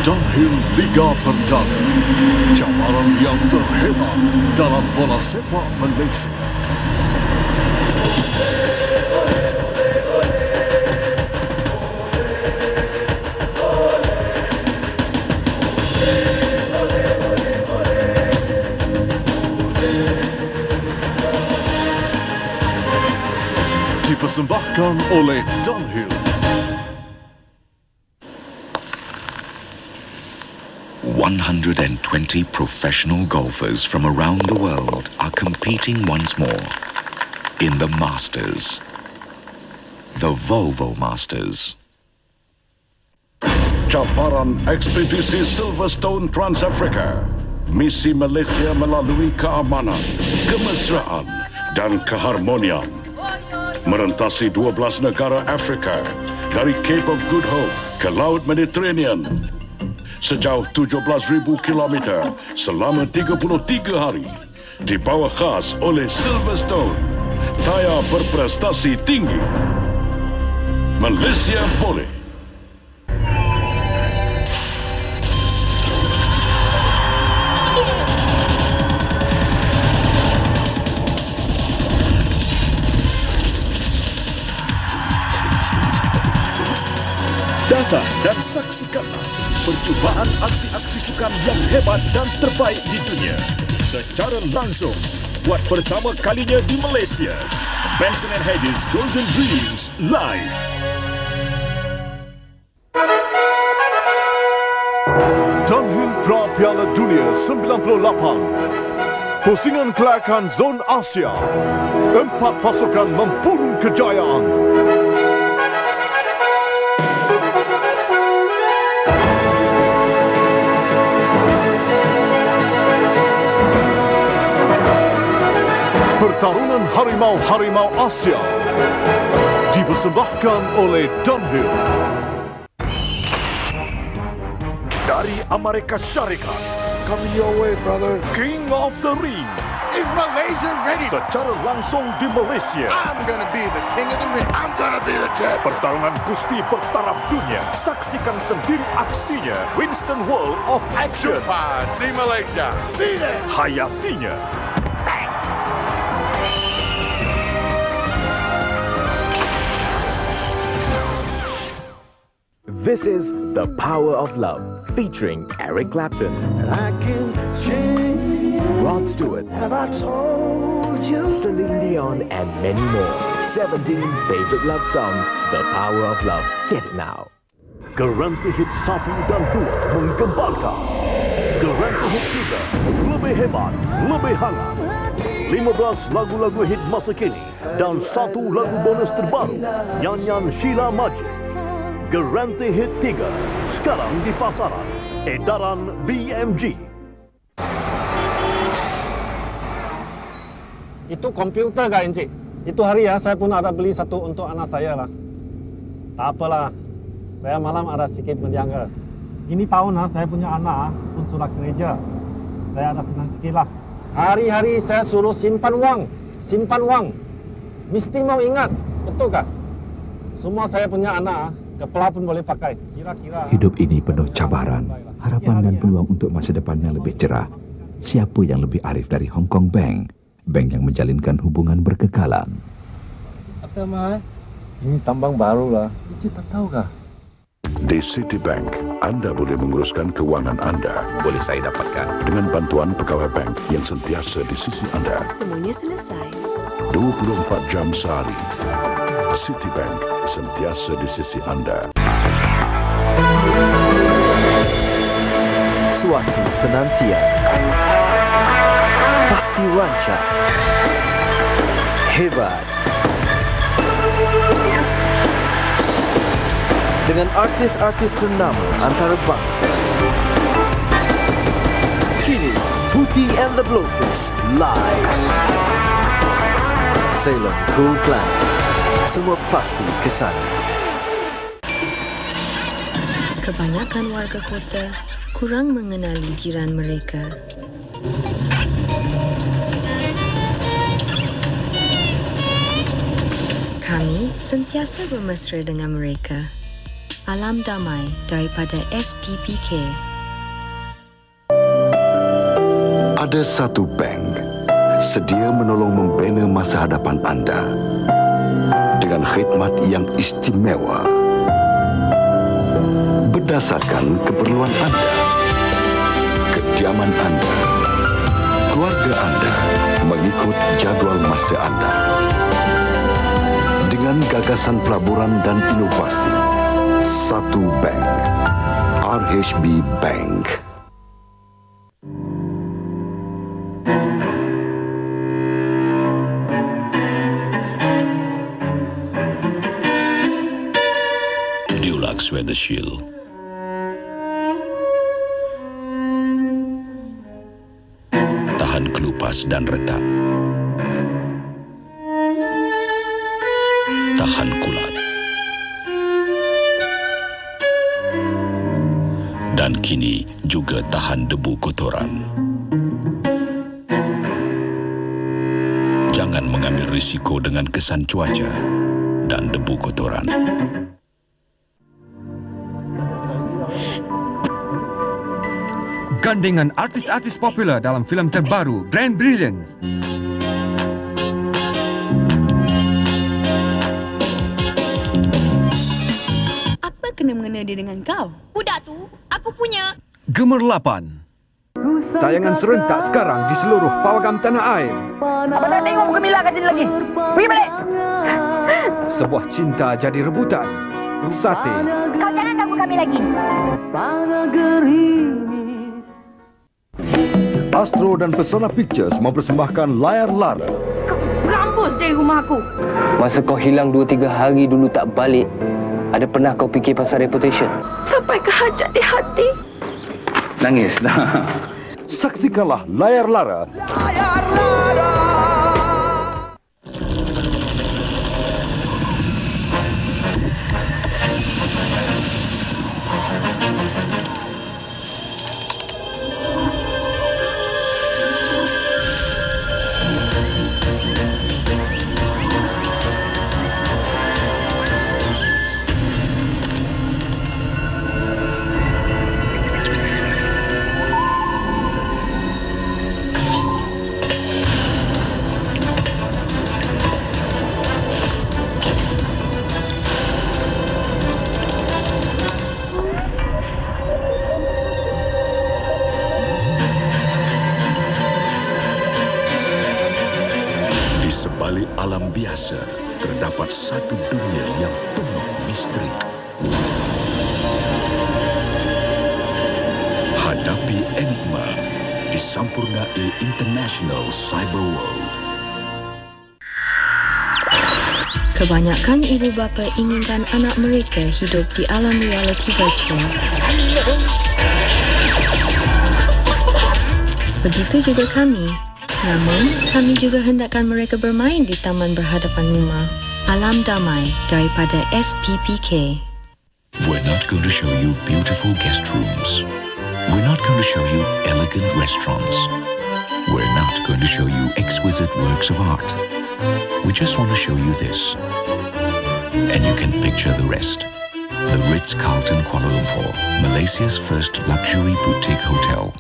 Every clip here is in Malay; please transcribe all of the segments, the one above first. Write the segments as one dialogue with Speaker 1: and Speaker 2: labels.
Speaker 1: Downhill Liga Perdana, cabaran yang terhebat dalam bola sepak Malaysia. Dipersembahkan oleh Downhill.
Speaker 2: 120 professional golfers from around the world are competing once more in the Masters, the Volvo Masters.
Speaker 3: Cabaran ekspedisi Silverstone Trans-Africa, misi Malaysia melalui keamanan, kemesraan dan keharmonian, merentasi 12 negara Afrika dari Cape of Good Hope ke Laut Mediterranean. Sejauh 17,000 kilometer selama 33 hari, dibawa khas oleh Silverstone, tayar berprestasi tinggi. Malaysia boleh.
Speaker 1: Datang dan saksikanlah percubaan aksi-aksi sukan yang hebat dan terbaik di dunia secara langsung buat pertama kalinya di Malaysia. Benson & Hedges Golden Dreams live. Downhill Pra Piala Dunia 98. Pusingan kelayakan Zon Asia. 4 pasukan memburu kejayaan. Pertarungan Harimau-Harimau Asia dipersembahkan oleh Downhill. Dari Amerika Syarikat,
Speaker 3: Coming your way, brother.
Speaker 1: King of the Ring,
Speaker 4: Is Malaysia ready?
Speaker 1: secara langsung di Malaysia.
Speaker 4: I'm gonna be the king of the ring. I'm gonna be the champion.
Speaker 1: Pertarungan gusti bertaraf dunia. Saksikan sendiri aksinya. Winston World of Action.
Speaker 4: Super di Malaysia. Be there.
Speaker 1: Hayatinya.
Speaker 5: This is The Power of Love, featuring Eric Clapton,
Speaker 6: I can change.
Speaker 5: Rod Stewart,
Speaker 6: Have I told you?
Speaker 5: Celine Dion, and many more. 17 favorite love songs. The Power of Love. Get it now.
Speaker 1: Garanti hit 1 dan 2 menggemparkan. Garanti hit 3 lebih hebat, lebih hangat. 15 lagu-lagu hit masa kini dan 1 lagu bonus terbaru. Nyanyian Sheila Majid. Garanti hit 3 sekarang di pasaran. Edaran BMG.
Speaker 7: Itu komputer kah, Encik? Itu hari ya, saya pun ada beli satu untuk anak saya lah. Tak apalah, saya malam ada sikit menjangka. Ini tahun saya punya anak pun sudah gereja. Saya ada senang sikit lah. Hari-hari saya suruh simpan wang. Mesti mau ingat, betul kah? Semua saya punya anak, kepala pun boleh pakai. Kira-kira...
Speaker 8: Hidup ini penuh cabaran, harapan dan peluang untuk masa depan yang lebih cerah. Siapa yang lebih arif dari Hong Kong Bank? Bank yang menjalinkan hubungan berkekalan.
Speaker 7: Apa mah? Ini tambang baru lah. Encik tak tahu kah?
Speaker 3: Di Citibank, Anda boleh menguruskan keuangan Anda.
Speaker 8: Boleh saya dapatkan?
Speaker 3: Dengan bantuan pegawai bank yang sentiasa di sisi Anda.
Speaker 9: Semuanya selesai.
Speaker 3: 24 jam sehari. Citibank sentiasa di sisi Anda.
Speaker 6: Suatu penantian pasti rancak, hebat. Dengan artis-artis ternama antarabangsa. Kini, Putih and the Blowfish live. Salem Cool Planet. Semua pasti ke sana.
Speaker 9: Kebanyakan warga kota kurang mengenali jiran mereka. Kami sentiasa bermesra dengan mereka. Alam Damai daripada SPPK.
Speaker 3: Ada satu bank sedia menolong membina masa hadapan anda dengan khidmat yang istimewa berdasarkan keperluan anda, kediaman anda, keluarga anda mengikut jadual masa anda. Dengan gagasan pelaburan dan inovasi, satu bank, RHB Bank.
Speaker 2: Dulux Weather Shield. Tahan kelupas dan retak. Tahan kulat. Dan kini juga tahan debu kotoran. Jangan mengambil risiko dengan kesan cuaca dan debu kotoran.
Speaker 10: Gandingan artis-artis popular dalam filem terbaru Grand Brilliance.
Speaker 11: Apa kena-mengena dia dengan kau? Budak tu, aku punya.
Speaker 10: Gemerlapan. Tayangan serentak sekarang di seluruh pawagam tanah air.
Speaker 12: Apa nak tengok muka Mila kat sini lagi? Pergi balik!
Speaker 10: Sebuah cinta jadi rebutan. Sate.
Speaker 12: Kau jangan ganggu kami lagi.
Speaker 8: Astro dan Pesona Pictures mempersembahkan Layar Lara.
Speaker 11: Kau berampus dari rumah aku.
Speaker 13: Masa kau hilang 2-3 hari dulu tak balik, ada pernah kau fikir pasal reputation?
Speaker 11: Sampai ke hajat di hati.
Speaker 13: Nangis dah.
Speaker 8: Saksikanlah Layar Lara.
Speaker 2: Di sebalik alam biasa, terdapat satu dunia yang penuh misteri. Hadapi enigma di Sampurna A International Cyber World.
Speaker 9: Kebanyakan ibu bapa inginkan anak mereka hidup di alam realiti virtual. Begitu juga kami. Namun, kami juga hendakkan mereka bermain di taman berhadapan rumah. Alam Damai daripada SPPK.
Speaker 2: We're not going to show you beautiful guest rooms. We're not going to show you elegant restaurants. We're not going to show you exquisite works of art. We just want to show you this. And you can picture the rest. The Ritz-Carlton Kuala Lumpur, Malaysia's first luxury boutique hotel.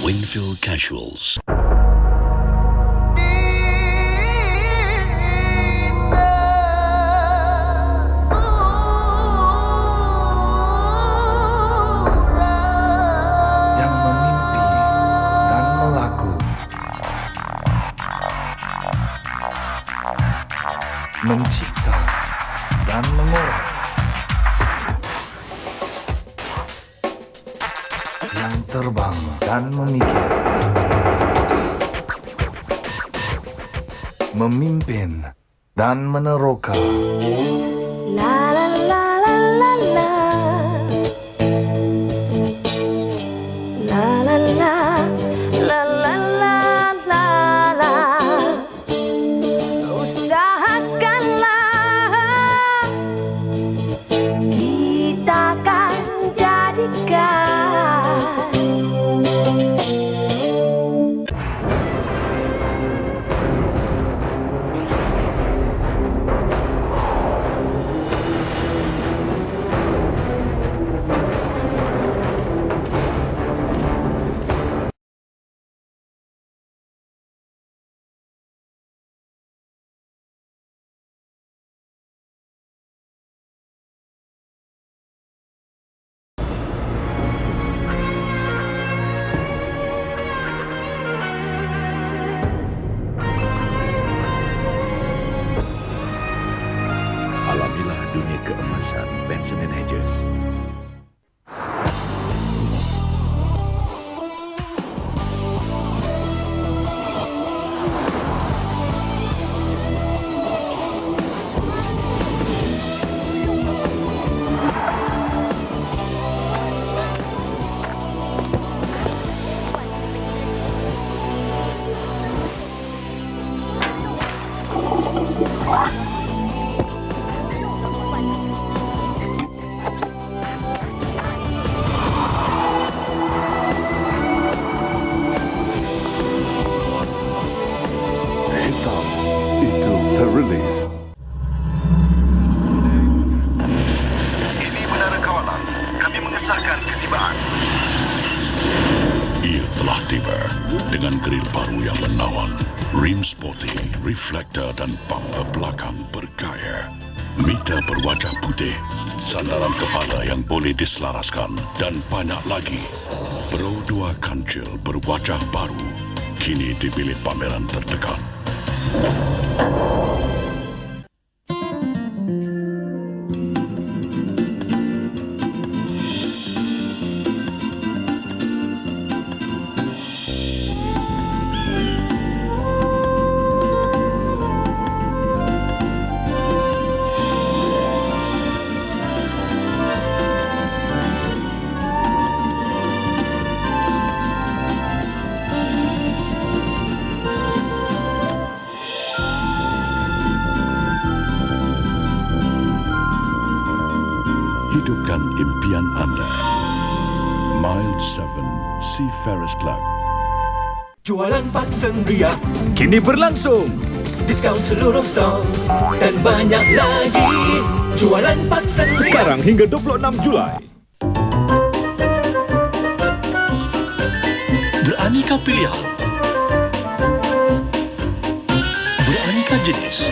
Speaker 2: Winfield Casuals.
Speaker 14: mencipta, dan mengorak. Yang terbang dan memikir. Memimpin dan meneroka.
Speaker 12: La la la la la la. La la la la la la la la. Usahakanlah kita akan jadikan
Speaker 8: Alamilah dunia keemasan Benson & Hedges.
Speaker 1: Hitam itu terilis.
Speaker 4: Ini menara kawalan. Kami mengesahkan ketibaan.
Speaker 3: Ia telah tiba dengan grill baru yang menawan, rim sporty, reflektor dan bumper belakang bergaya. Mita berwajah putih, sandaran kepala yang boleh diselaraskan dan banyak lagi. Pro 2 kancil berwajah baru, kini di bilik pameran terdekat. Hidupkan impian anda. Mile 7 Seafarers Club.
Speaker 5: Jualan Paksen Ria kini berlangsung. Diskaun seluruh store dan banyak lagi. Jualan Paksen Ria
Speaker 8: Sekarang hingga 26 Julai.
Speaker 1: Beraneka pilihan, beraneka jenis,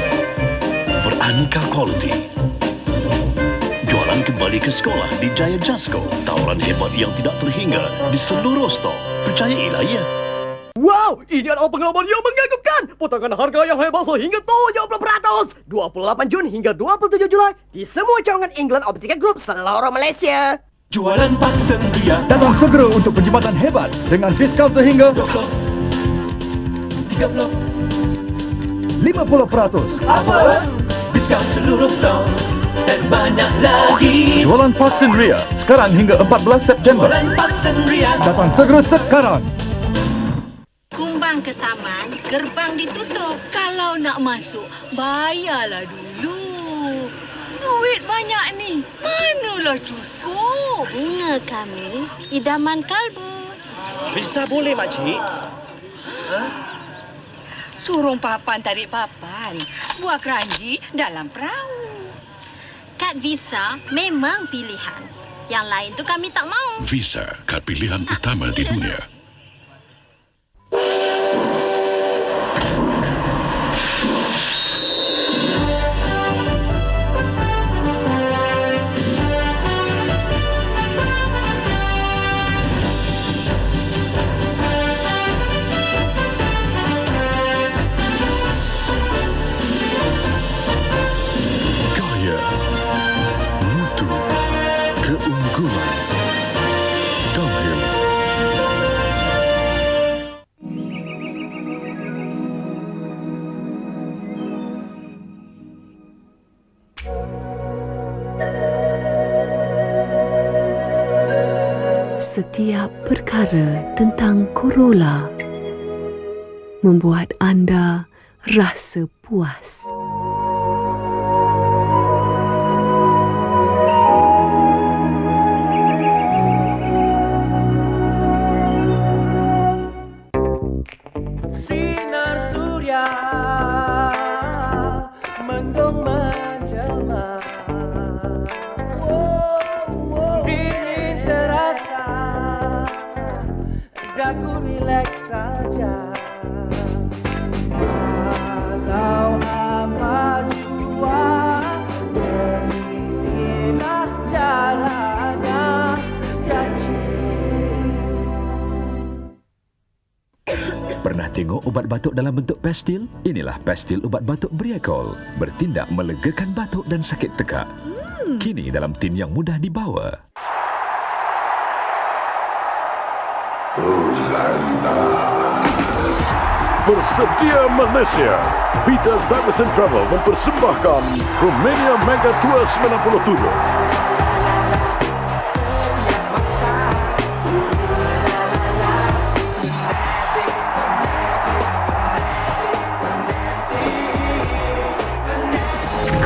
Speaker 1: beraneka kualiti. Jualan kembali ke sekolah di Jaya Jasko. Tawaran hebat yang tidak terhingga di seluruh stok. Percayailah ya.
Speaker 15: Wow, ini adalah pengalaman yang mengagumkan. Potongan harga yang hebat sehingga 70%. 28 Jun hingga 27 Julai di semua cawangan England Optica Group seluruh Malaysia.
Speaker 5: Jualan Paksen Ria.
Speaker 10: Datang segera untuk penjimatan hebat dengan diskaun sehingga
Speaker 5: 30.
Speaker 10: 50%.
Speaker 5: Apa? Diskaun seluruh store dan banyak lagi.
Speaker 10: Jualan Paksen Ria sekarang hingga 14 September.
Speaker 5: Jualan Paksen Ria.
Speaker 10: Datang segera sekarang.
Speaker 9: Kumbang ke taman, gerbang ditutup. Kalau nak masuk, bayarlah dulu. Duit banyak ni, manalah cukup. Bunga kami, idaman kalbu.
Speaker 15: Bisa boleh, makcik?
Speaker 11: Suruh papan tarik papan. Buat keranji dalam perahu.
Speaker 9: Kad Visa memang pilihan. Yang lain tu kami tak mau.
Speaker 3: Visa, kad pilihan utama di dunia.
Speaker 16: setiap perkara tentang Corolla membuat anda rasa puas.
Speaker 5: Sinar surya mendung menjelma, dingin terasa, daku rileks saja. Walau apa jua beginilah caranya,
Speaker 8: Pernah tengok ubat batuk dalam bentuk pastil? Inilah pastil ubat batuk Briacol. Bertindak melegakan batuk dan sakit tekak. Kini dalam tin yang mudah dibawa.
Speaker 1: Bersedia Malaysia, Peter Stuyvesant Travel mempersembahkan Romania Mega Tour 97.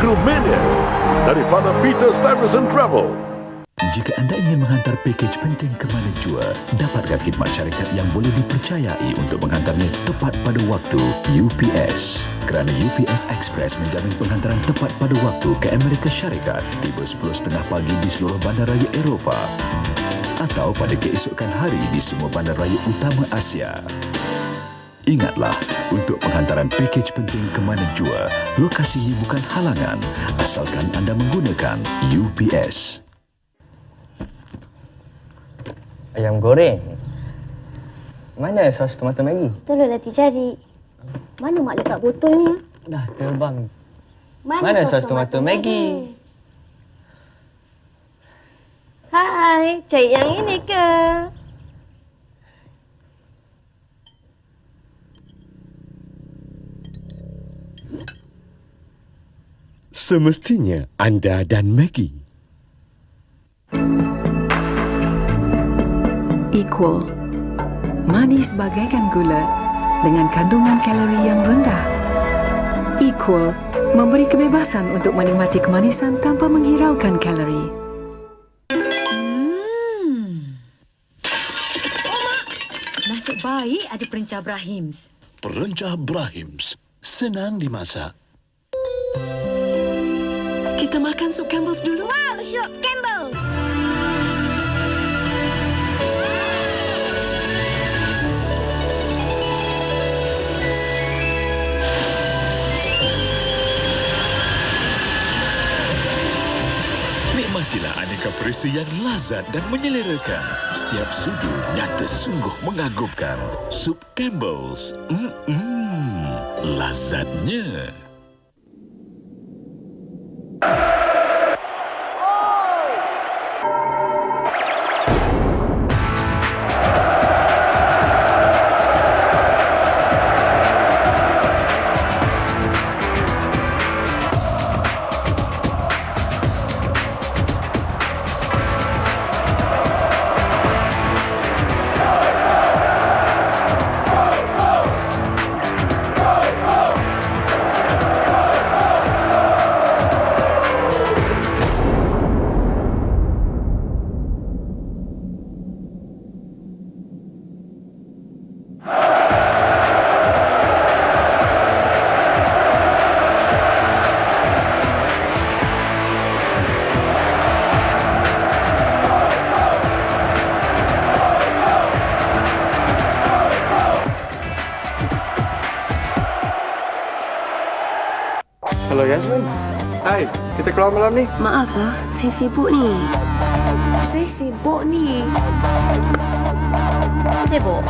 Speaker 1: Romania daripada Peter Stuyvesant Travel.
Speaker 8: Jika anda ingin menghantar pakej penting ke mana jua, dapatkan khidmat syarikat yang boleh dipercayai untuk menghantarnya tepat pada waktu, UPS. Kerana UPS Express menjamin penghantaran tepat pada waktu ke Amerika Syarikat, tiba 10.30 pagi di seluruh bandaraya Eropah atau pada keesokan hari di semua bandaraya utama Asia. Ingatlah, untuk penghantaran pakej penting ke mana jua, lokasinya bukan halangan asalkan anda menggunakan UPS.
Speaker 13: Ayam goreng. Mana sos tomato Maggi?
Speaker 12: Tolong Lati cari. Mana mak letak botol ni?
Speaker 13: Dah terbang.
Speaker 12: Mana sos tomato Maggi? Hai, cari yang ini ke?
Speaker 17: Semestinya anda dan Maggie.
Speaker 16: Equal. Manis bagaikan gula dengan kandungan kalori yang rendah. Equal memberi kebebasan untuk menikmati kemanisan tanpa menghiraukan kalori.
Speaker 9: Nasib baik ada perencah Brahims.
Speaker 18: Perencah Brahims senang dimasak.
Speaker 9: Kita makan sup Campbell's dulu.
Speaker 12: Wow, sup Campbell's.
Speaker 18: Nikmatilah aneka perisa yang lazat dan menyelerakan. Setiap sudu nyata sungguh mengagumkan. Sup Campbell's. Lazatnya.
Speaker 19: Hello Yasmin. Hai, kita keluar malam ni.
Speaker 12: Maaflah, saya sibuk ni. Sibuk?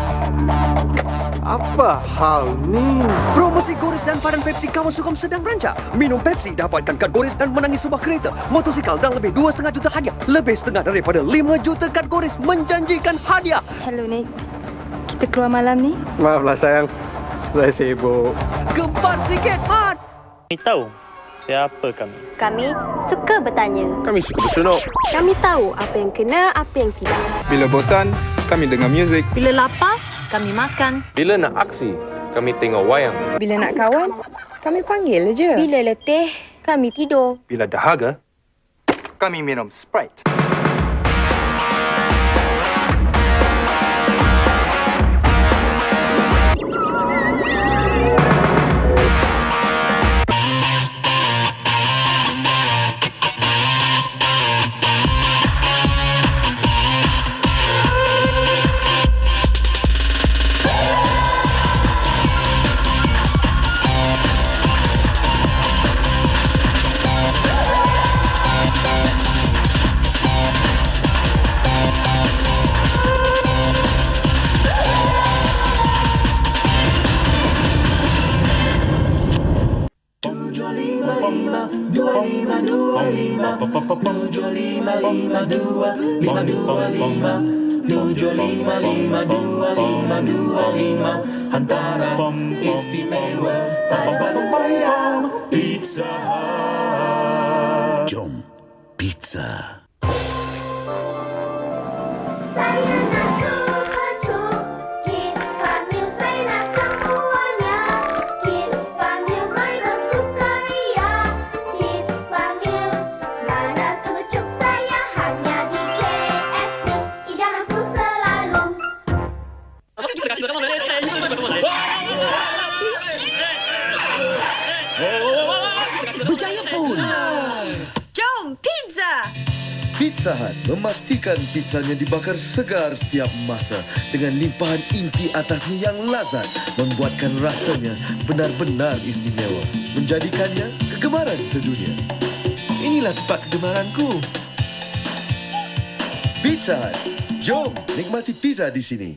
Speaker 19: Apa hal ni?
Speaker 15: Promosi Goris dan padan Pepsi Kawan Sukam sedang rancang. Minum Pepsi dapatkan kad Goris dan menangi sebuah kereta, motosikal dan lebih 2,5 juta hadiah. Lebih setengah daripada 5 juta kad Goris menjanjikan hadiah.
Speaker 12: Hello Nick. Kita keluar malam ni?
Speaker 19: Maaflah sayang, saya sibuk.
Speaker 15: Gempar sikit, Mat.
Speaker 20: Tahu,
Speaker 19: Siapa kami?
Speaker 12: Kami suka bertanya.
Speaker 19: Kami suka bersunuk.
Speaker 12: Kami tahu apa yang kena, apa yang tidak.
Speaker 19: Bila bosan, kami dengar muzik.
Speaker 12: Bila lapar, kami makan.
Speaker 19: Bila nak aksi, kami tengok wayang.
Speaker 12: Bila nak kawan, kami panggil je. Bila letih, kami tidur.
Speaker 19: Bila dahaga, kami minum Sprite.
Speaker 5: Hantaran istimewa Pizza Hut.
Speaker 2: Jom Pizza.
Speaker 6: Berjaya pun.
Speaker 11: Jom, pizza!
Speaker 6: Pizza Hut memastikan pizzanya dibakar segar setiap masa dengan limpahan inti atasnya yang lazat, membuatkan rasanya benar-benar istimewa, menjadikannya kegemaran sedunia. Inilah tempat kegemaranku. Pizza Hut. Jom nikmati pizza di sini.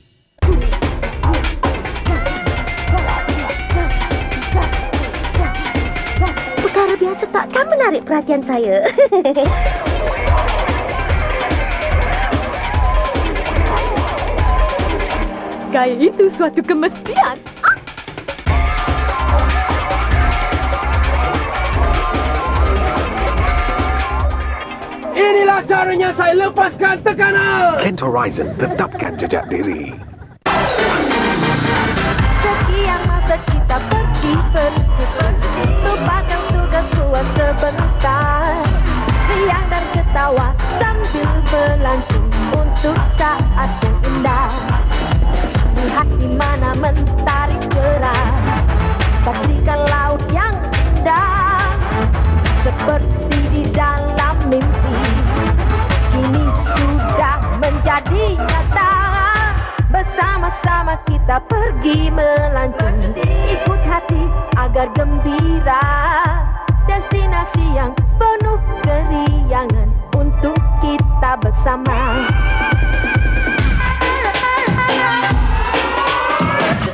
Speaker 12: Perkara biasa takkan menarik perhatian saya. Gaya itu suatu kemestian.
Speaker 10: Inilah caranya saya lepaskan tekanan.
Speaker 8: Kent Horizon, tetapkan jejak diri.
Speaker 12: Sekian masa kita pergi, lupakan tugas buat sebentar. Riang dan ketawa sambil berlangsung untuk saat yang indah. Lihat di mana mentari cerah, saksikan laut yang indah. Seperti di dalam mimpi, kini sudah menjadi nyata. Bersama-sama kita pergi melancong, ikut hati agar gembira. Destinasi yang penuh keriangan untuk kita bersama.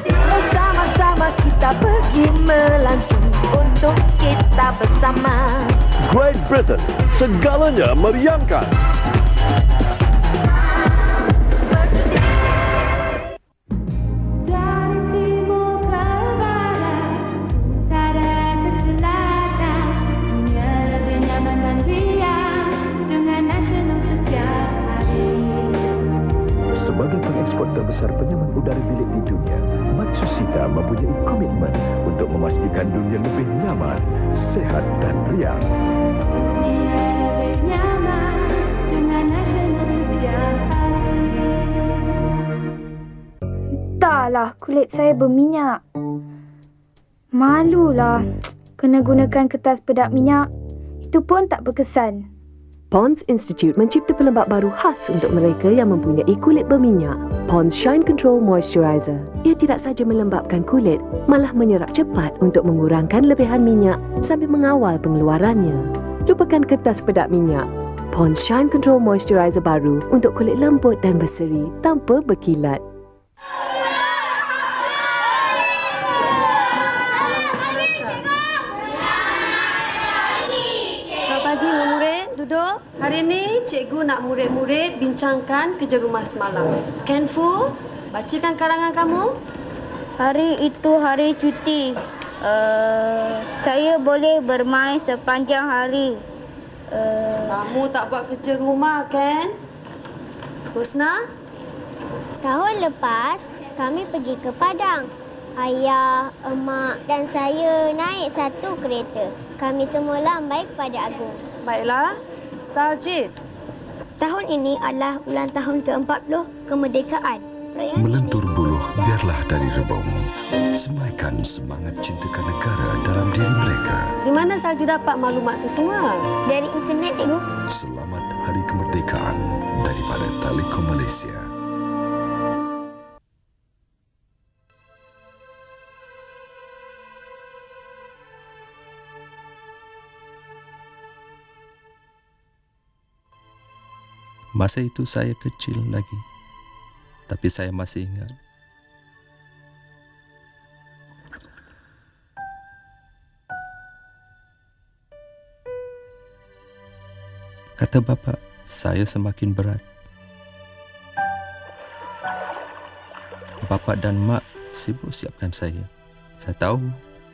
Speaker 12: Bersama-sama kita pergi melancong untuk kita bersama.
Speaker 1: Great Britain, segalanya meriangkan.
Speaker 8: Sebagai pengekspor terbesar penyaman udara bilik di dunia, Matsusita mempunyai komitmen untuk memastikan dunia lebih nyaman, sehat dan riang.
Speaker 20: Entahlah, kulit saya berminyak. Malulah kena gunakan kertas pedak minyak. Itu pun tak berkesan.
Speaker 21: Pond's Institute mencipta pelembap baru khas untuk mereka yang mempunyai kulit berminyak. Pond's Shine Control Moisturizer. Ia tidak sahaja melembapkan kulit, malah menyerap cepat untuk mengurangkan lebihan minyak sambil mengawal pengeluarannya. Lupakan kertas pedak minyak. Pond's Shine Control Moisturizer baru untuk kulit lembut dan berseri tanpa berkilat.
Speaker 22: Duduk. Hari ini cikgu nak murid-murid bincangkan kerja rumah semalam. Ken Fu, bacakan karangan kamu.
Speaker 20: Hari itu hari cuti. Saya boleh bermain sepanjang hari.
Speaker 22: Kamu tak buat kerja rumah kan? Husna?
Speaker 7: Tahun lepas, kami pergi ke Padang. Ayah, emak dan saya naik satu kereta. Kami semua lambai kepada Agung.
Speaker 22: Baiklah. Saljid.
Speaker 7: Tahun ini adalah ulang tahun ke-40 kemerdekaan.
Speaker 2: Melentur buluh biarlah dari rebung. Semaikan semangat cintakan negara dalam diri mereka.
Speaker 22: Di mana Saljid dapat maklumat itu semua?
Speaker 7: Dari internet, cikgu.
Speaker 2: Selamat Hari Kemerdekaan daripada Telekom Malaysia.
Speaker 14: Masa itu saya kecil lagi, tapi saya masih ingat. Kata bapa, saya semakin berat. Bapa dan mak sibuk siapkan saya. Saya tahu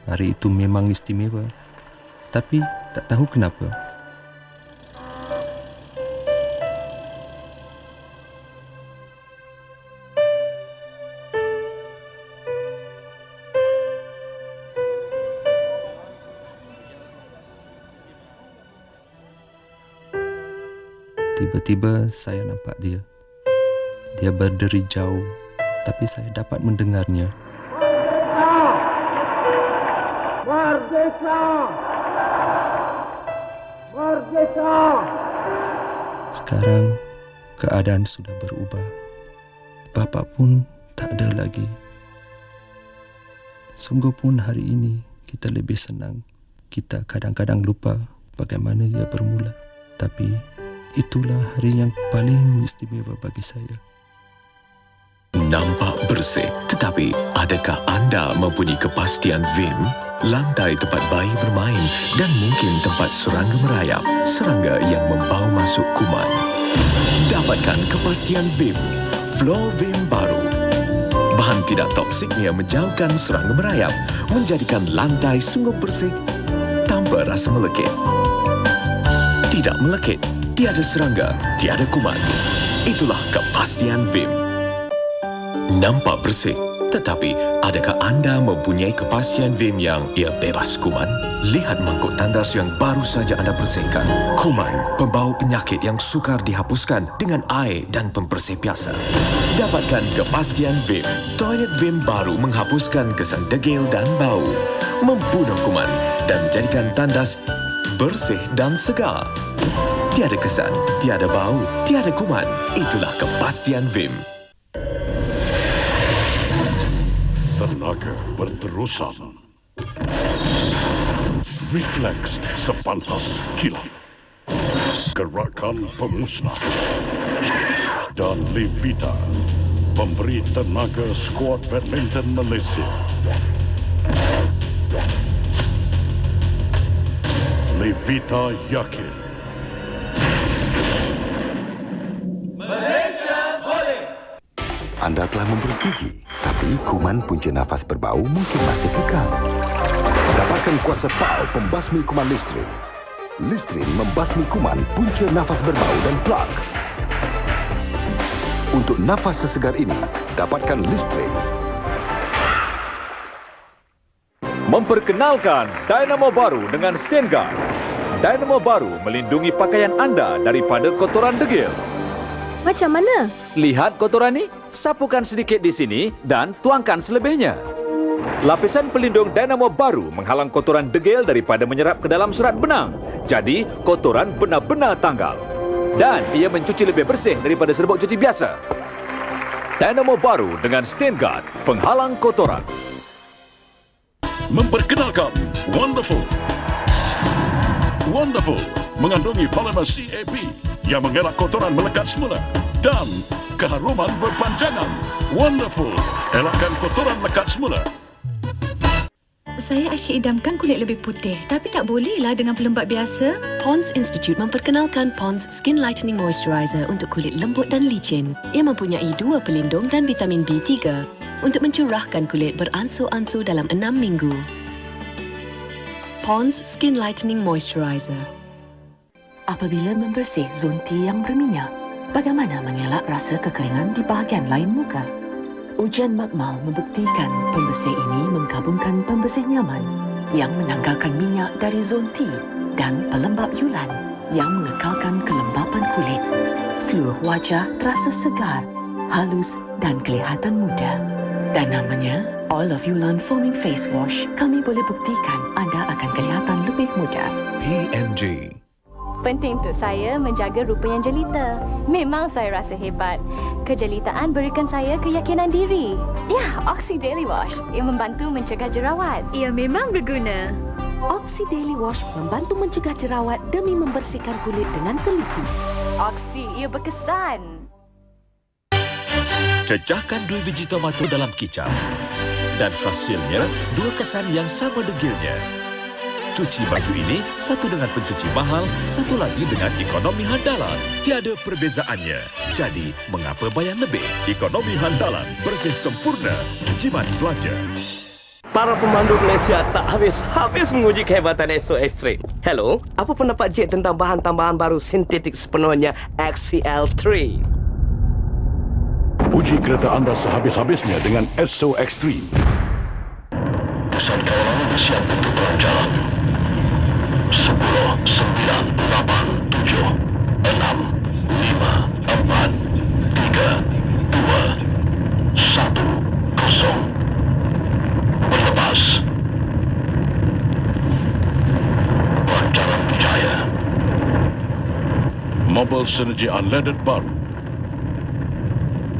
Speaker 14: hari itu memang istimewa, tapi tak tahu kenapa. Tiba-tiba saya nampak dia. Dia berdiri jauh, tapi saya dapat mendengarnya.
Speaker 23: Merdeka! Merdeka!
Speaker 14: Sekarang keadaan sudah berubah. Bapa pun tak ada lagi. Sungguh pun hari ini kita lebih senang. Kita kadang-kadang lupa bagaimana ia bermula. Tapi itulah hari yang paling istimewa bagi saya.
Speaker 18: Nampak bersih, tetapi adakah anda mempunyai kepastian Vim? Lantai tempat bayi bermain dan mungkin tempat serangga merayap, serangga yang membau masuk kuman. Dapatkan kepastian Vim, Floor Vim baru. Bahan tidak toksiknya menjauhkan serangga merayap, menjadikan lantai sungguh bersih tanpa rasa melekit. Tidak melekit, tiada serangga, tiada kuman. Itulah kepastian Vim. Nampak bersih, tetapi adakah anda mempunyai kepastian Vim yang ia bebas kuman? Lihat mangkuk tandas yang baru saja anda bersihkan. Kuman, pembawa penyakit yang sukar dihapuskan dengan air dan pembersih biasa. Dapatkan kepastian Vim. Toilet Vim baru menghapuskan kesan degil dan bau, membunuh kuman dan menjadikan tandas bersih dan segar. Tiada kesan, tiada bau, tiada kuman. Itulah kepastian Vim.
Speaker 3: Tenaga berterusan. Refleks sepantas kilat. Gerakan pemusnah. Dan Levita, pemberi tenaga skuad badminton Malaysia. Levita yakin
Speaker 2: Anda telah members gigi, tapi kuman punca nafas berbau mungkin masih kekal. Dapatkan kuasa PAL pembasmi kuman Listerine. Listerine membasmi kuman punca nafas berbau dan plak. Untuk nafas sesegar ini, dapatkan Listerine.
Speaker 24: Memperkenalkan Dynamo baru dengan Stain Guard. Dynamo baru melindungi pakaian anda daripada kotoran degil.
Speaker 20: Macam mana?
Speaker 24: Lihat kotoran ni, sapukan sedikit di sini dan tuangkan selebihnya. Lapisan pelindung Dynamo baru menghalang kotoran degil daripada menyerap ke dalam surat benang. Jadi, kotoran benar-benar tanggal. Dan ia mencuci lebih bersih daripada serbuk cuci biasa. Dynamo baru dengan Stain Guard, penghalang kotoran.
Speaker 3: memperkenalkan Wonderful. Wonderful mengandungi polimer CAP yang mengelak kotoran melekat semula dan keharuman berpanjangan. Wonderful, elakkan kotoran lekat semula.
Speaker 9: Saya asyik idamkan kulit lebih putih, tapi tak bolehlah dengan pelembab biasa.
Speaker 21: Pond's Institute memperkenalkan Pond's Skin Lightening Moisturizer untuk kulit lembut dan licin. Ia mempunyai 2 pelindung dan vitamin B3 untuk mencurahkan kulit beransur-ansur dalam 6 minggu. Pond's Skin Lightening Moisturizer. Apabila membersih zon T yang berminyak, bagaimana mengelak rasa kekeringan di bahagian lain muka? Ujian Makmau membuktikan pembersih ini menggabungkan pembersih nyaman yang menanggalkan minyak dari zon T dan pelembap yulan yang mengekalkan kelembapan kulit. Seluruh wajah terasa segar, halus dan kelihatan muda. Dan namanya All of Yulan Foaming Face Wash. Kami boleh buktikan anda akan kelihatan lebih muda.
Speaker 18: PNG.
Speaker 4: Penting untuk saya menjaga rupa yang jelita. Memang saya rasa hebat. Kejelitaan berikan saya keyakinan diri. Ya, Oxy Daily Wash yang membantu mencegah jerawat.
Speaker 21: Ia memang berguna. Oxy Daily Wash membantu mencegah jerawat demi membersihkan kulit dengan teliti.
Speaker 4: Oxy, ia berkesan.
Speaker 24: Cecahkan 2 biji tomato dalam kicap. Dan hasilnya 2 kesan yang sama degilnya. Cuci baju ini, satu dengan pencuci mahal, satu lagi dengan ekonomi handalan. Tiada perbezaannya. Jadi, mengapa bayar lebih? Ekonomi handalan, bersih sempurna. Jimat belanja.
Speaker 15: Para pemandu Malaysia tak habis menguji kehebatan SO Extreme. Hello, apa pendapat Jek tentang bahan tambahan baru sintetik sepenuhnya XCL3?
Speaker 1: Uji kereta anda sehabis-habisnya dengan SO Extreme.
Speaker 3: Pusat kawalan siap untuk berjalan. 10, 9, 8, 7, 6, 5, 4, 3, 2, 1, 0. Berlepas. Pelancaran berjaya. Mobil Synergy Unleaded baru.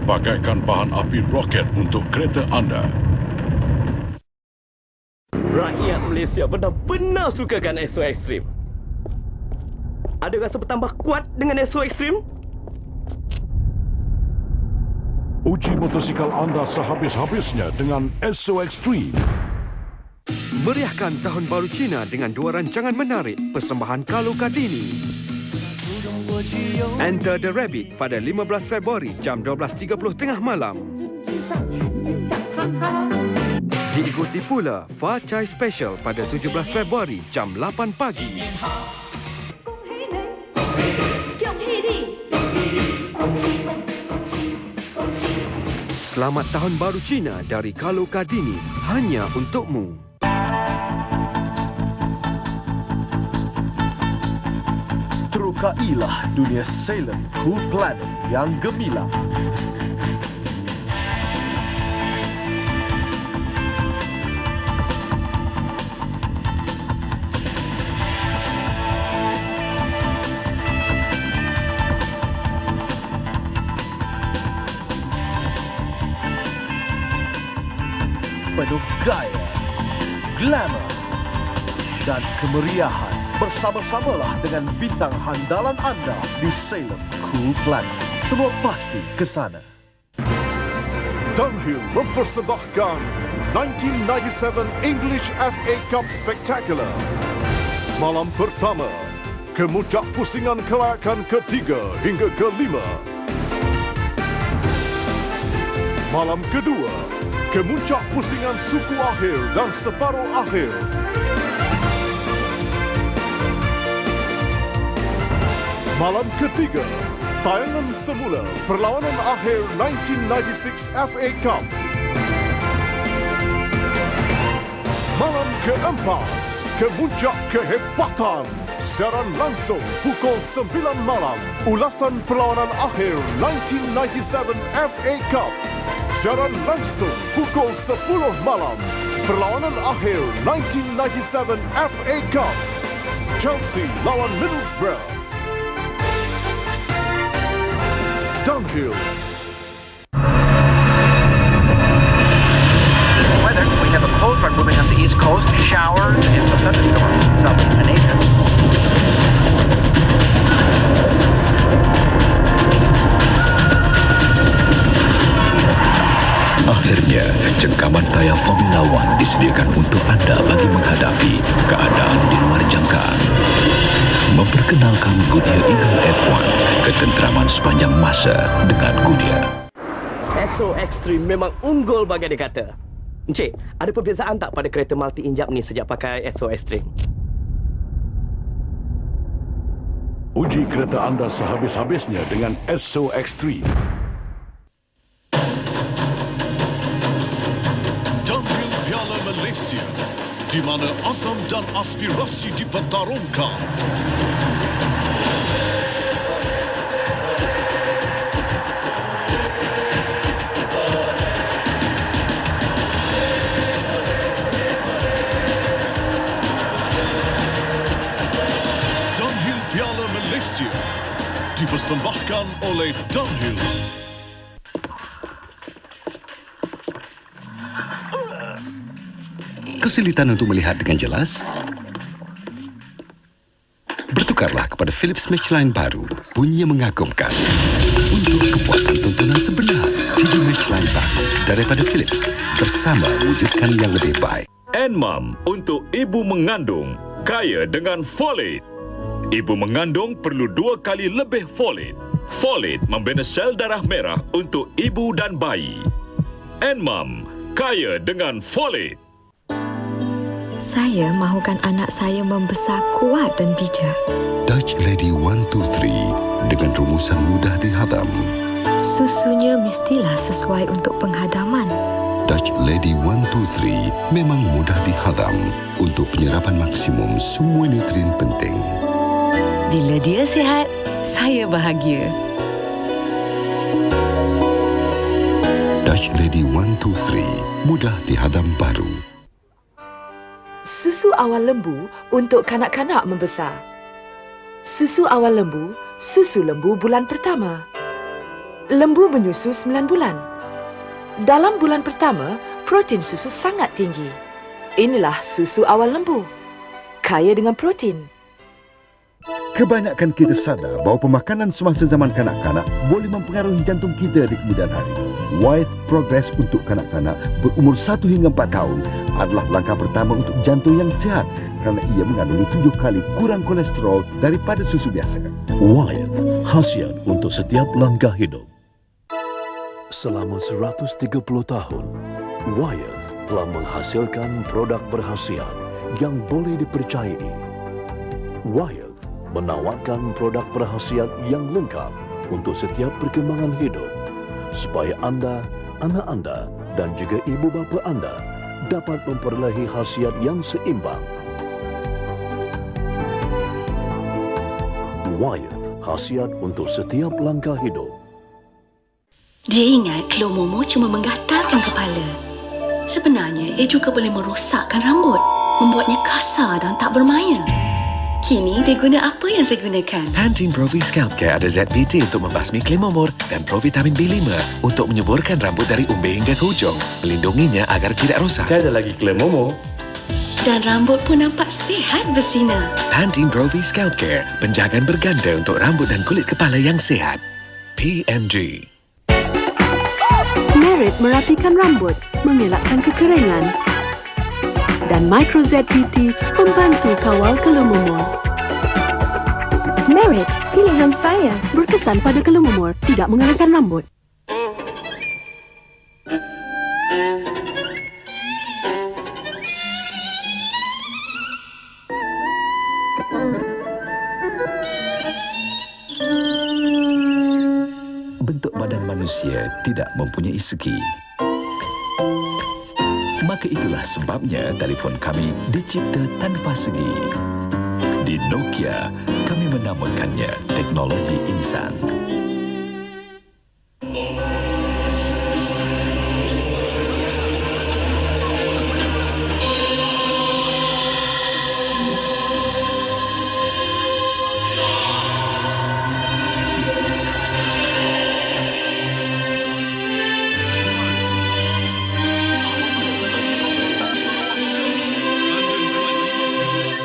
Speaker 3: Pakaikan bahan api roket untuk kereta anda.
Speaker 15: Rakyat Malaysia benar-benar sukakan SO Extreme. Ada rasa bertambah kuat dengan SO Extreme?
Speaker 1: Uji motosikal anda sehabis-habisnya dengan SO Extreme.
Speaker 10: Meriahkan Tahun Baru Cina dengan 2 rancangan menarik persembahan Carlo Cardini. Enter the Rabbit pada 15 Februari jam 12.30 tengah malam. Diikuti pula Fa Chai Special pada 17 Februari jam 8 pagi. Selamat Tahun Baru Cina dari Carlo Cardini, hanya untukmu.
Speaker 6: Terukailah dunia Salem Cool Planet yang gemilang. Penuh gaya, glamour dan kemeriahan. Bersama-samalah dengan bintang handalan anda di Salem Cool Planet. Semua pasti ke sana.
Speaker 1: Dunhill mempersembahkan 1997 English FA Cup Spectacular. Malam pertama, kemuncak pusingan kelayakan ketiga hingga kelima. Malam kedua, kemuncak pusingan suku akhir dan separuh akhir. Malam ketiga, tayangan semula perlawanan akhir 1996 FA Cup. Malam keempat, kemuncak kehebatan. Siaran langsung pukul 9 malam. Ulasan perlawanan akhir 1997 FA Cup. Siaran langsung pukul 10 malam. Perlawanan akhir 1997 FA Cup. Chelsea lawan Middlesbrough. Dunhill.
Speaker 13: Weather, we have a cold front moving up the east coast, showers and some thunderstorms in southeast Indonesia.
Speaker 2: Akhirnya, cengkaman tayar Formula One disediakan untuk anda bagi menghadapi keadaan di luar jangkaan. Memperkenalkan Goodyear Eagle F1, ketenteraman sepanjang masa dengan Goodyear.
Speaker 15: SO Extreme memang unggul bagi dikata. Encik, ada perbezaan tak pada kereta multi-injap ni sejak pakai SO Extreme?
Speaker 3: Uji kereta anda sehabis-habisnya dengan Esso X3.
Speaker 16: Downhill Piala Malaysia, di mana azam dan aspirasi dipertarungkan. Downhill Piala Malaysia dipersembahkan oleh Downhill.
Speaker 17: Kesulitan untuk melihat dengan jelas? Bertukarlah kepada Philips Matchline baru, bunyi yang mengagumkan. Untuk kepuasan tontonan sebenar, TV Matchline baru daripada Philips bersama wujudkan yang lebih baik.
Speaker 24: Enmam untuk ibu mengandung, kaya dengan folate. Ibu mengandung perlu 2 kali lebih folate. Folate membina sel darah merah untuk ibu dan bayi. Enmam, kaya dengan folate.
Speaker 9: Saya mahukan anak saya membesar kuat dan bijak.
Speaker 17: Dutch Lady 123 dengan rumusan mudah dihadam.
Speaker 9: Susunya mestilah sesuai untuk penghadaman.
Speaker 17: Dutch Lady 123 memang mudah dihadam untuk penyerapan maksimum semua nutrien penting.
Speaker 9: Bila dia sihat, saya bahagia.
Speaker 17: Dutch Lady 123 mudah dihadam baru.
Speaker 19: Susu awal lembu untuk kanak-kanak membesar. Susu awal lembu, susu lembu bulan pertama. Lembu menyusu 9 bulan. Dalam bulan pertama, protein susu sangat tinggi. Inilah susu awal lembu. Kaya dengan protein.
Speaker 23: Kebanyakan kita sadar bahawa pemakanan semasa zaman kanak-kanak boleh mempengaruhi jantung kita di kemudian hari. Wyeth Progress untuk kanak-kanak berumur 1 hingga 4 tahun adalah langkah pertama untuk jantung yang sihat kerana ia mengandungi 7 kali kurang kolesterol daripada susu biasa.
Speaker 1: Wyeth, khasiat untuk setiap langkah hidup. Selama 130 tahun, Wyeth telah menghasilkan produk berkhasiat yang boleh dipercayai. Wyeth menawarkan produk berkhasiat yang lengkap untuk setiap perkembangan hidup supaya anda, anak anda dan juga ibu bapa anda dapat memperolehi khasiat yang seimbang. Wyeth, khasiat untuk setiap langkah hidup.
Speaker 11: Dia ingat Keluar Momo cuma menggatalkan kepala. Sebenarnya, ia juga boleh merosakkan rambut, membuatnya kasar dan tak bermaya. Kini, dia guna apa yang saya gunakan?
Speaker 18: Pantene Pro-V Scalp Care ada ZBT untuk membasmi klaim umur dan Provitamin B5 untuk menyuburkan rambut dari umbi hingga ke hujung, melindunginya agar tidak rosak.
Speaker 25: Tiada lagi klaim umur.
Speaker 11: Dan rambut pun nampak sihat bersinar.
Speaker 18: Pantene Pro-V Scalp Care, penjagaan berganda untuk rambut dan kulit kepala yang sihat. PMG.
Speaker 21: Merit merapikan rambut, mengelakkan kekeringan. Dan Micro ZPT membantu kawal kelumumur.
Speaker 20: Merit, pilihan saya.
Speaker 21: Berkesan pada kelumumur, tidak mengenakan rambut.
Speaker 8: Bentuk badan manusia tidak mempunyai segi. Maka itulah sebabnya telefon kami dicipta tanpa segi. Di Nokia, kami menamakannya teknologi insan.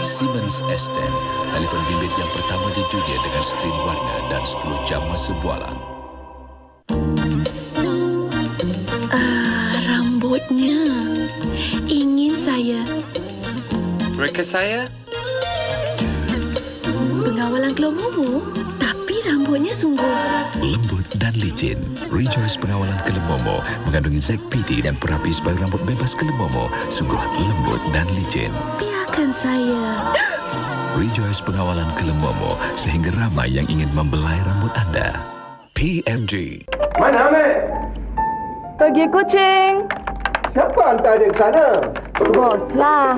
Speaker 8: Siemens S10, telefon bimbit yang pertama di dunia dengan skrin warna dan 10 jam masa bualan.
Speaker 11: Rambutnya. Ingin saya.
Speaker 25: Mereka saya?
Speaker 11: Pengawalan Keluar Momo, tapi rambutnya sungguh
Speaker 8: Lembut dan licin. Rejoice pengawalan Kelemomo mengandungi ZPT dan perapis bayu rambut bebas Kelemomo. Sungguh lembut dan licin.
Speaker 11: Biarkan saya.
Speaker 2: Rejoice pengawalan Kelemomo sehingga ramai yang ingin membelai rambut anda. PMG.
Speaker 5: Mana Ahmed?
Speaker 20: Pergi kucing.
Speaker 5: Siapa hantar dia ke sana?
Speaker 20: Bos lah.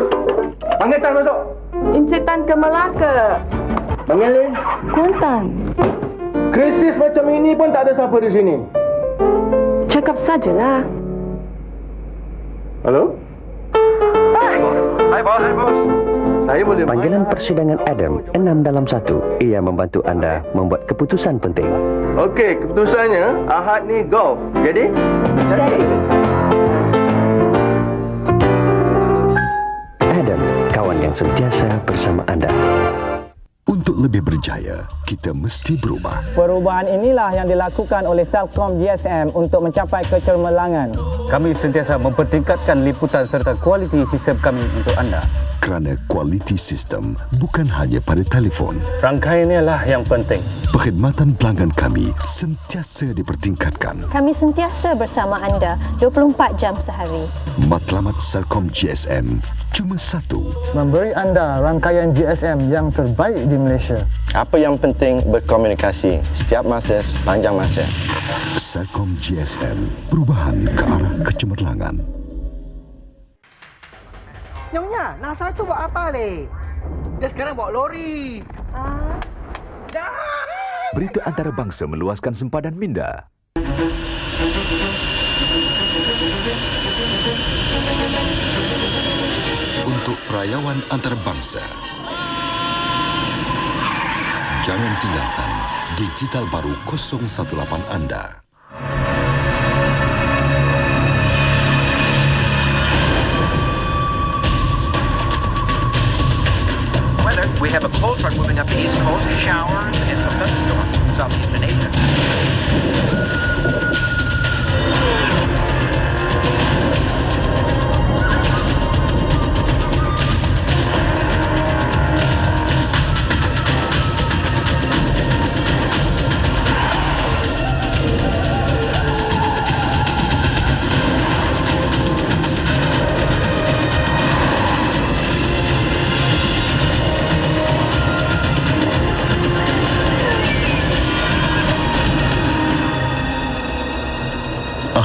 Speaker 5: Panggil Tan masuk.
Speaker 20: Encik Tan ke Melaka.
Speaker 5: Panggil Lin.
Speaker 20: Kuantan.
Speaker 5: Krisis macam ini pun tak ada siapa di sini.
Speaker 20: Cakap sajalah.
Speaker 5: Halo?
Speaker 13: Hai bos.
Speaker 5: Saya boleh
Speaker 7: Panggilan persidangan Adam 6 dalam 1. Ia membantu anda membuat keputusan penting.
Speaker 5: Okey, keputusannya Ahad ni golf. Jadi?
Speaker 7: Adam, kawan yang sentiasa bersama anda.
Speaker 2: Untuk lebih berjaya, kita mesti berubah.
Speaker 12: Perubahan inilah yang dilakukan oleh Celcom GSM untuk mencapai kecemerlangan.
Speaker 14: Kami sentiasa mempertingkatkan liputan serta kualiti sistem kami untuk anda.
Speaker 2: Kerana kualiti sistem bukan hanya pada telefon.
Speaker 14: Rangkaiannya lah yang penting.
Speaker 2: Perkhidmatan pelanggan kami sentiasa dipertingkatkan.
Speaker 22: Kami sentiasa bersama anda 24 jam sehari.
Speaker 2: Matlamat Celcom GSM cuma satu.
Speaker 12: Memberi anda rangkaian GSM yang terbaik di Malaysia.
Speaker 26: Apa yang penting berkomunikasi setiap masa, sepanjang masa.
Speaker 2: Celcom GSM, perubahan ke arah kecemerlangan.
Speaker 15: Nyonya, Nasra tu buat apa le? Dia sekarang bawa lori.
Speaker 8: Berita antarabangsa meluaskan sempadan minda.
Speaker 2: Untuk perayaan antarabangsa, jangan tinggalkan digital baru 018 anda.
Speaker 13: Weather, we have a cold front moving up the east coast, showers and some thunderstorms in southeast Indonesia.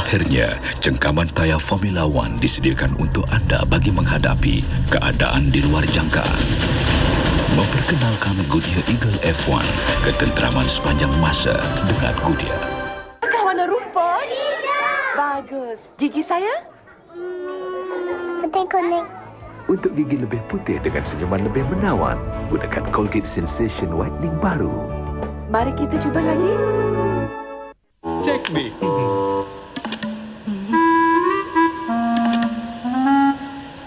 Speaker 2: Akhirnya, jengkaman tayar Formula One disediakan untuk anda bagi menghadapi keadaan di luar jangkaan. Memperkenalkan Goodyear Eagle F1, ketenteraman sepanjang masa dengan Goodyear.
Speaker 19: Apakah warna rumput? Bagus. Gigi saya?
Speaker 20: Putih kuning.
Speaker 8: Untuk gigi lebih putih dengan senyuman lebih menawan, gunakan Colgate Sensation Whitening baru.
Speaker 19: Mari kita cuba lagi.
Speaker 8: Check me.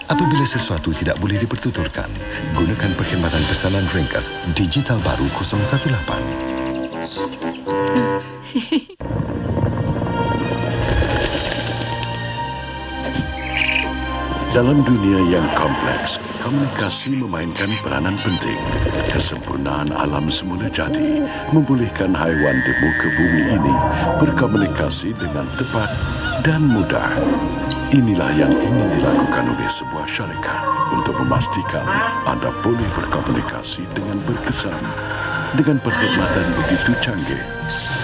Speaker 2: Apabila sesuatu tidak boleh dipertuturkan, gunakan perkhidmatan pesanan ringkas digital baru 018.
Speaker 3: Dalam dunia yang kompleks, komunikasi memainkan peranan penting. Kesempurnaan alam semula jadi membolehkan haiwan di muka bumi ini berkomunikasi dengan tepat dan mudah. Inilah yang ingin dilakukan oleh sebuah syarikat untuk memastikan anda boleh berkomunikasi dengan berkesan. Dengan perkhidmatan begitu canggih,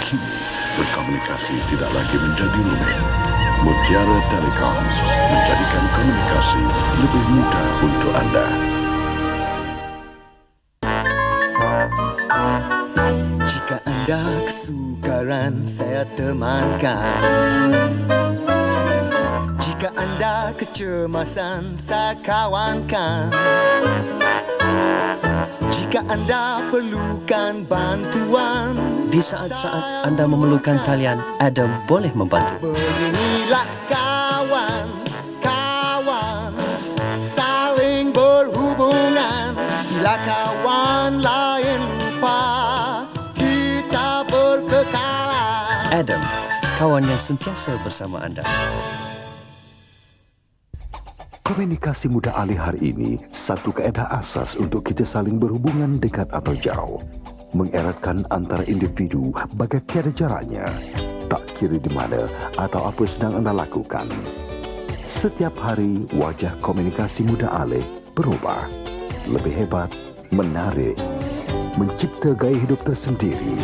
Speaker 3: kini berkomunikasi tidak lagi menjadi rumit. Mutiara Telekom menjadikan komunikasi lebih mudah untuk anda.
Speaker 6: Jika anda kesukaran, saya temankan. Jika anda kecemasan, saya kawankan. Jika anda perlukan bantuan,
Speaker 7: Di saat-saat anda memerlukan talian, Adam boleh membantu.
Speaker 6: beginilah kawan, kawan, saling berhubungan. Bila kawan lain lupa, kita berkekalan.
Speaker 7: Adam, kawan yang sentiasa bersama anda.
Speaker 23: Komunikasi muda alih hari ini satu kaedah asas untuk kita saling berhubungan dekat atau jauh. Mengeratkan antara individu bagai tiada jaraknya. Tak kira di mana atau apa sedang anda lakukan. Setiap hari wajah komunikasi muda alih berubah. Lebih hebat, menarik, mencipta gaya hidup tersendiri.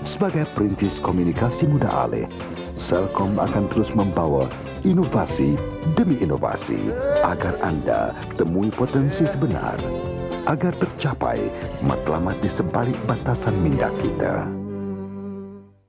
Speaker 23: Sebagai perintis komunikasi muda alih, Celcom akan terus membawa inovasi demi inovasi agar anda temui potensi sebenar, agar tercapai matlamat di sebalik batasan minda kita.